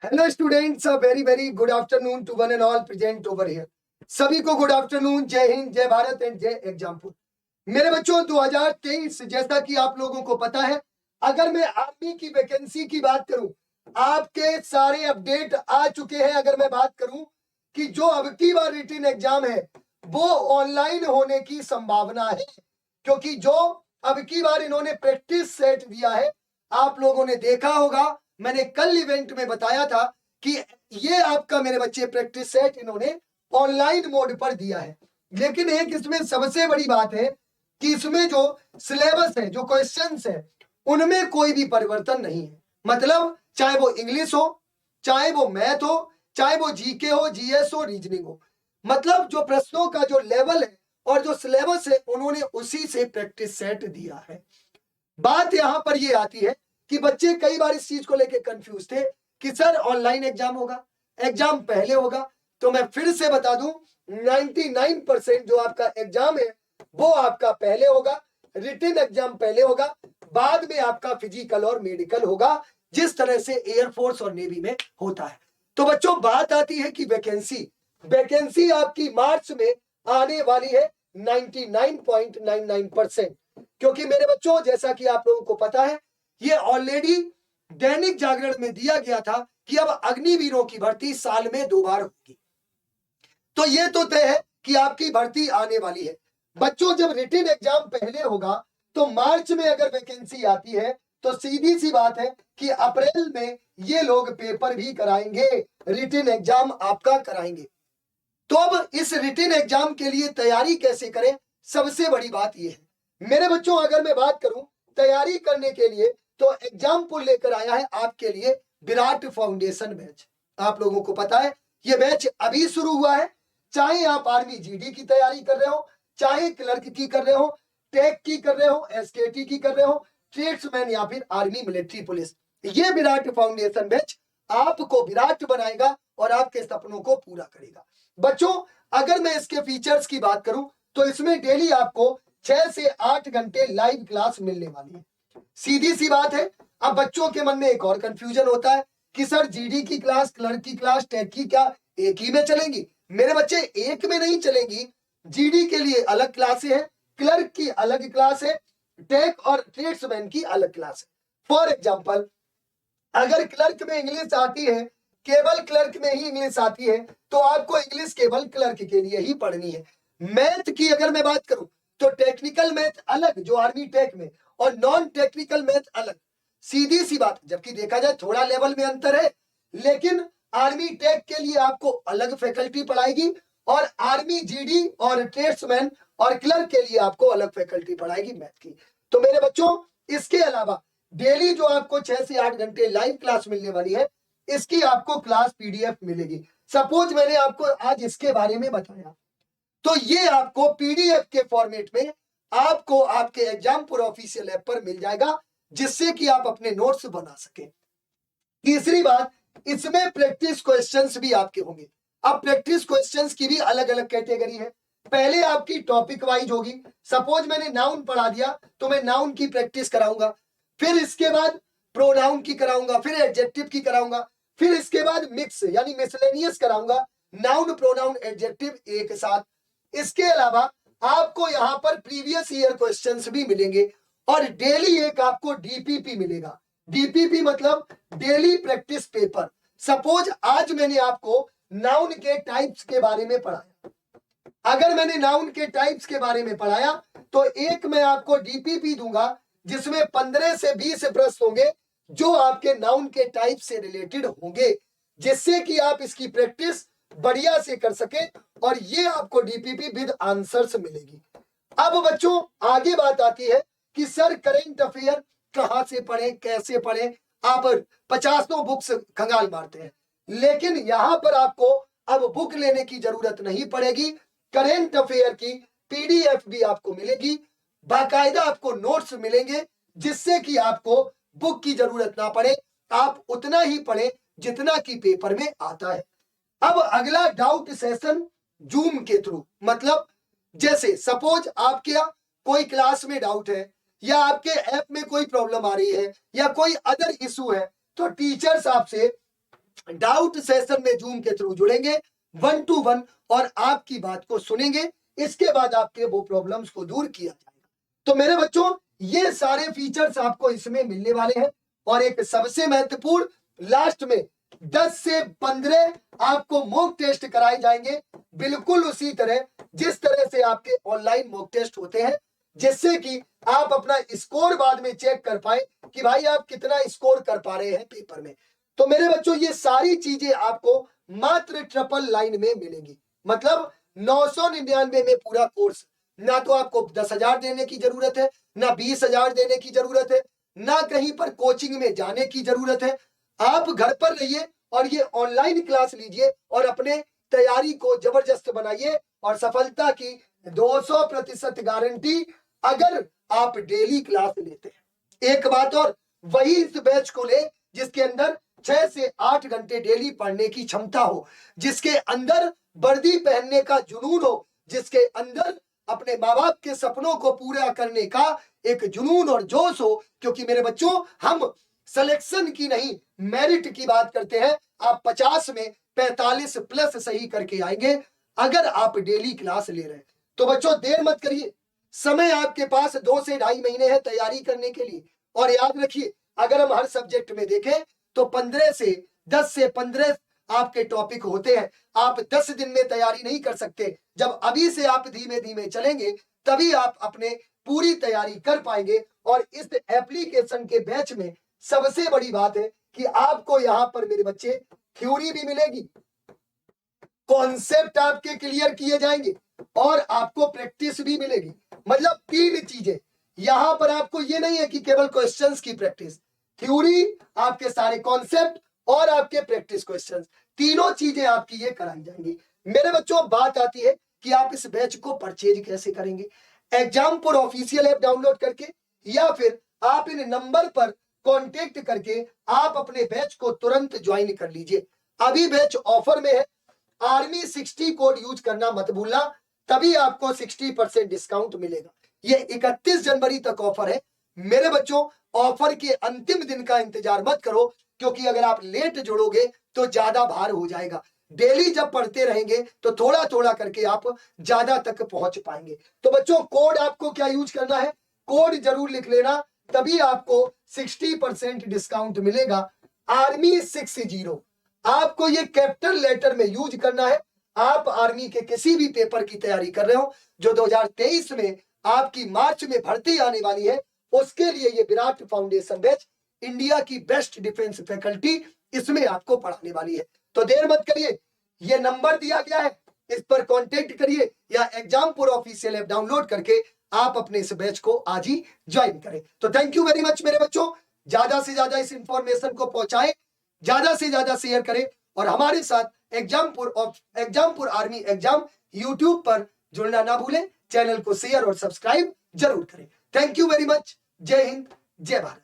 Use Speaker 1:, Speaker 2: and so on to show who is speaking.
Speaker 1: Hello students, a very very good afternoon to one and all present over here. सभी को good afternoon, जय हिंद, जय Bharat and जय एग्जामपुर। मेरे बच्चों, 2023 जैसा कि आप लोगों को पता है, अगर मैं आर्मी की वैकेंसी की बात करूं, आपके सारे अपडेट आ चुके हैं। अगर मैं बात करूं कि जो अब की बार रिटन एग्जाम है वो ऑनलाइन होने की संभावना है, क्योंकि जो अब की बार इन्होंने प्रैक्टिस सेट दिया है, आप लोगों ने देखा होगा, मैंने कल इवेंट में बताया था कि ये आपका मेरे बच्चे प्रैक्टिस सेट इन्होंने ऑनलाइन मोड पर दिया है। लेकिन एक इसमें सबसे बड़ी बात है कि इसमें जो सिलेबस है, जो क्वेश्चंस है, उनमें कोई भी परिवर्तन नहीं है। मतलब चाहे वो इंग्लिश हो, चाहे वो मैथ हो, चाहे वो जीके हो, जीएस हो, रीजनिंग हो, मतलब जो प्रश्नों का जो लेवल है और जो सिलेबस है, उन्होंने उसी से प्रैक्टिस सेट दिया है। बात यहां पर ये आती है कि बच्चे कई बार इस चीज को लेकर कंफ्यूज थे कि सर ऑनलाइन एग्जाम होगा, एग्जाम पहले होगा। तो मैं फिर से बता दूं, 99% जो आपका एग्जाम है वो आपका पहले होगा, रिटन एग्जाम पहले होगा, बाद में आपका फिजिकल और मेडिकल होगा, जिस तरह से एयरफोर्स और नेवी में होता है। तो बच्चों, बात आती है कि वैकेंसी वैकेंसी आपकी मार्च में आने वाली है 99.99%। क्योंकि मेरे बच्चों, जैसा कि आप लोगों को पता है, ये ऑलरेडी दैनिक जागरण में दिया गया था कि अब अग्निवीरों की भर्ती साल में 2 बार होगी। तो ये तो तय है कि आपकी भर्ती आने वाली है। बच्चों, जब रिटन एग्जाम पहले होगा तो मार्च में अगर वैकेंसी आती है तो सीधी सी बात है कि अप्रैल में ये लोग पेपर भी कराएंगे, रिटन एग्जाम आपका कराएंगे। तो अब इस रिटन एग्जाम के लिए तैयारी कैसे करें, सबसे बड़ी बात यह है। मेरे बच्चों, अगर मैं बात करूं तैयारी करने के लिए, तो एग्जाम्पल लेकर आया है आपके लिए विराट फाउंडेशन बैच। आप लोगों को पता है यह बैच अभी शुरू हुआ है। चाहे आप आर्मी जीडी की तैयारी कर रहे हो, चाहे क्लर्क की कर रहे हो, टेक की कर रहे हो, एसकेटी की कर रहे हो, ट्रेड्समैन या फिर आर्मी मिलिट्री पुलिस, ये विराट फाउंडेशन बैच आपको विराट बनाएगा और आपके सपनों को पूरा करेगा। बच्चों, अगर मैं इसके फीचर्स की बात करूं तो इसमें डेली आपको 6 से 8 घंटे लाइव क्लास मिलने वाली है। सीधी सी बात है। अब बच्चों के मन में एक और कंफ्यूजन होता है कि सर जीडी की क्लास, क्लर्क की क्लास, टेक की क्या एक ही में चलेंगी? मेरे बच्चे, एक में नहीं चलेंगी। जीडी के लिए अलग क्लासे है, क्लर्क की अलग क्लास है, टेक और ट्रेड्समैन की अलग क्लास है। फॉर एग्जाम्पल, अगर क्लर्क में इंग्लिश आती है, केवल क्लर्क में ही इंग्लिश आती है, तो आपको इंग्लिश केवल क्लर्क के लिए ही पढ़नी है। मैथ की अगर मैं बात करूं तो टेक्निकल मैथ अलग जो आर्मी टेक में, और नॉन टेक्निकल मैथ अलग। सीधी सी बात, जबकि देखा जाए थोड़ा लेवल में अंतर है, लेकिन आर्मी टेक के लिए आपको अलग फैकल्टी पढ़ाएगी और आर्मी जीडी और ट्रेड्समैन और क्लर्क के लिए आपको अलग फैकल्टी पढ़ाएगी मैथ की। तो मेरे बच्चों, इसके अलावा डेली जो आपको 6 से 8 घंटे लाइव क्लास मिलने वाली है, इसकी आपको क्लास पीडीएफ मिलेगी। सपोज मैंने आपको आज इसके बारे में बताया, तो ये आपको पीडीएफ के फॉर्मेट में आपको आपके एग्जामपुर ऑफिशियल ऐप पर मिल जाएगा, जिससे कि आप अपने नोट्स बना सके। तीसरी बात, इसमें प्रैक्टिस क्वेश्चंस भी आपके होंगे। अब प्रैक्टिस क्वेश्चंस की भी अलग अलग कैटेगरी है। पहले आपकी टॉपिक वाइज होगी। सपोज मैंने नाउन पढ़ा दिया तो मैं नाउन की प्रैक्टिस कराऊंगा, फिर इसके बाद प्रोनाउन की कराऊंगा, फिर एडजेक्टिव की कराऊंगा, फिर इसके बाद मिक्स यानी मिसलेनियस कराऊंगा, नाउन प्रोनाउन एडजेक्टिव एक साथ। इसके अलावा आपको यहां पर प्रीवियस ईयर क्वेश्चंस भी मिलेंगे और डेली एक आपको डीपीपी मिलेगा। डीपीपी मतलब डेली प्रैक्टिस पेपर। सपोज आज मैंने आपको नाउन के टाइप्स के बारे में पढ़ाया, अगर मैंने नाउन के टाइप्स के बारे में पढ़ाया तो एक मैं आपको डीपीपी दूंगा जिसमें 15 से 20 प्रश्न होंगे जो आपके नाउन के टाइप से रिलेटेड होंगे, जिससे कि आप इसकी प्रैक्टिस बढ़िया से कर सके और ये आपको डीपीपी विद आंसर्स मिलेगी। अब बच्चों, आगे बात आती है कि सर करेंट अफेयर कहां से पढ़ें, कैसे पढ़ें? आप 50 बुक्स खंगाल मारते हैं, लेकिन यहां पर आपको अब बुक लेने की जरूरत नहीं पड़ेगी। करेंट अफेयर की पीडीएफ भी आपको मिलेगी, बाकायदा आपको नोट्स मिलेंगे, जिससे कि आपको बुक की जरूरत ना पड़े। आप उतना ही पढ़ें जितना कि पेपर में आता है। अब अगला डाउट सेशन जूम के थ्रू, मतलब जैसे सपोज आपके कोई क्लास में डाउट है या आपके ऐप में कोई प्रॉब्लम आ रही है या कोई अदर इशू है, तो टीचर्स आपसे डाउट सेशन में जूम के थ्रू जुड़ेंगे 1 to 1 और आपकी बात को सुनेंगे। इसके बाद आपके वो प्रॉब्लम्स को दूर किया जाएगा। तो मेरे बच्चों, ये सारे फीचर्स आपको इसमें मिलने वाले हैं। और एक सबसे महत्वपूर्ण, लास्ट में 10 से 15 आपको मॉक टेस्ट कराए जाएंगे, बिल्कुल उसी तरह जिस तरह से आपके ऑनलाइन मॉक टेस्ट होते हैं, जिससे कि आप अपना स्कोर बाद में चेक कर पाए कि भाई आप कितना स्कोर कर पा रहे हैं पेपर में। तो मेरे बच्चों, ये सारी चीजें आपको मात्र 999 में मिलेंगी। मतलब 999 में पूरा कोर्स। ना तो आपको 10,000 देने की जरूरत है, ना 20,000 देने की जरूरत है, ना कहीं पर कोचिंग में जाने की जरूरत है। आप घर पर रहिए और ये ऑनलाइन क्लास लीजिए और अपने तैयारी को जबरदस्त बनाइए और सफलता की 200% गारंटी अगर आप डेली क्लास लेते हैं। एक बात और, वही इस बैच को ले जिसके अंदर 6 से 8 घंटे डेली पढ़ने की क्षमता हो, जिसके अंदर वर्दी पहनने का जुनून हो, जिसके अंदर अपने माँ बाप के सपनों को पूरा करने का एक जुनून और जोश हो। क्योंकि मेरे बच्चों, हम सिलेक्शन की नहीं, मेरिट की बात करते हैं। आप 50 में 45 प्लस सही करके आएंगे अगर आप डेली क्लास ले रहे हैं। तो बच्चों, देर मत करिए, समय आपके पास 2 से 2.5 महीने है तैयारी करने के लिए। और याद रखिए, अगर हम हर सब्जेक्ट में देखें तो 10 से 15 आपके टॉपिक होते हैं। आप 10 दिन में तैयारी नहीं कर सकते। जब अभी से आप धीमे धीमे चलेंगे तभी आप अपने पूरी तैयारी कर पाएंगे। और इस एप्लीकेशन के बैच में सबसे बड़ी बात है कि आपको यहां पर मेरे बच्चे थ्योरी भी मिलेगी, कॉन्सेप्ट आपके क्लियर किए जाएंगे और आपको प्रैक्टिस भी मिलेगी। मतलब 3 चीजें यहां पर। आपको ये नहीं है कि केवल क्वेश्चंस की प्रैक्टिस, थ्योरी, आपके सारे कॉन्सेप्ट और आपके प्रैक्टिस क्वेश्चंस, तीनों चीजें आपकी ये कराई जाएंगी। मेरे बच्चों, बात आती है कि आप इस बैच को परचेज कैसे करेंगे। एग्जामपुर ऑफिशियल ऐप डाउनलोड करके या फिर आप इन नंबर पर कांटेक्ट करके आप अपने बैच को तुरंत ज्वाइन कर लीजिए। अभी बैच ऑफर में है। आर्मी 60 कोड यूज करना मत भूलना, तभी आपको 60% डिस्काउंट मिलेगा। ये 31 जनवरी तक ऑफर है। मेरे बच्चों, ऑफर के अंतिम दिन का इंतजार मत करो, क्योंकि अगर आप लेट जुड़ोगे तो ज्यादा भार हो जाएगा। डेली जब पढ़ते रहेंगे तो थोड़ा थोड़ा करके आप ज्यादा तक पहुंच पाएंगे। तो बच्चों, कोड आपको क्या यूज करना है, कोड जरूर लिख लेना, तभी आपको 60% डिस्काउंट मिलेगा। आर्मी 60 आपको ये कैपिटल लेटर में यूज करना है। आप आर्मी के किसी भी पेपर की तैयारी कर रहे हो जो 2023 में आपकी मार्च में भर्ती आने वाली है, उसके लिए ये विराट फाउंडेशन बैच इंडिया की बेस्ट डिफेंस फैकल्टी इसमें आपको पढ़ाने वाली है। तो देर मत करिए, ये नंबर दिया गया है, इस पर कांटेक्ट करिए या एग्जामपुर ऑफिशियल ऐप डाउनलोड करके आप अपने इस बैच को आज ही ज्वाइन करें। तो थैंक यू वेरी मच मेरे बच्चों। ज्यादा से ज्यादा इस इंफॉर्मेशन को पहुंचाएं, ज्यादा से ज्यादा शेयर करें और हमारे साथ एग्जामपुर आर्मी एग्जाम यूट्यूब पर जुड़ना ना भूलें। चैनल को शेयर और सब्सक्राइब जरूर करें। Thank you very much. जय हिंद, जय भारत।